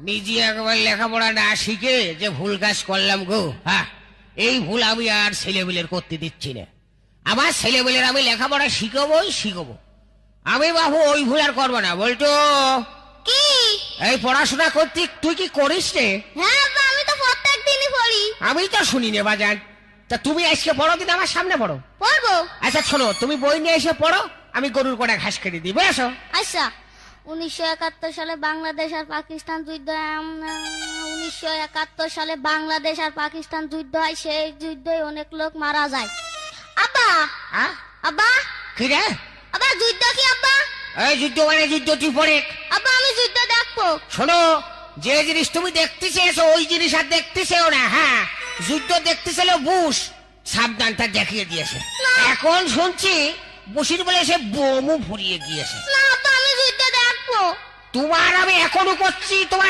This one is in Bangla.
নিজে একবার লেখাপড়া না শিখে যে ভুল কাজ করলাম গো, হ্যাঁ, এই ভুল আমি আর ছেলেবেলের করতে দিচ্ছি না। আমার ছেলেবেলের আমি লেখাপড়া শিখবো। আমি বাবু ওই ভুল আর করবো না। বলতো কি? এই পড়াশোনা করতে তুই কি করিস রে? হ্যাঁ আব্বা, আমি তো প্রত্যেক দিনই পড়ি। আমি তো শুনি নে বাজান। তা তুমি আজকে পড়ো দিন আমার সামনে পড়ো। পড়বো। আচ্ছা শোনো, তুমি বই নিয়ে এসে পড়ো, আমি গরুর কটা ঘাস কেটে দিই, বুঝেছো? আচ্ছা। 1971 সালে বাংলাদেশ আর পাকিস্তান যুদ্ধ। 1971 সালে বাংলাদেশ আর পাকিস্তান যুদ্ধ হয়। সেই যুদ্ধে অনেক লোক মারা যায়। আব্বা, হ্যাঁ, আব্বা, কি রে? আব্বা যুদ্ধ কি আব্বা? এই যুদ্ধ মানে যুদ্ধ, তুই পড়ে। আব্বা আমি যুদ্ধ দেখবো। শোনো, যে জিনিস তুমি দেখতে চেয়েছো ওই জিনিস আর দেখতে চেও না। হ্যাঁ, যুদ্ধ দেখতে ছিল বুশ, সাবধানটা দেখিয়ে দিয়েছে। এখন শুনছি বুশির বলে সে বোমও ফুরিয়ে গিয়েছে। না আব্বা, আমি যুদ্ধ দেখবো। তোমার আমি এখনো করছি, তোমার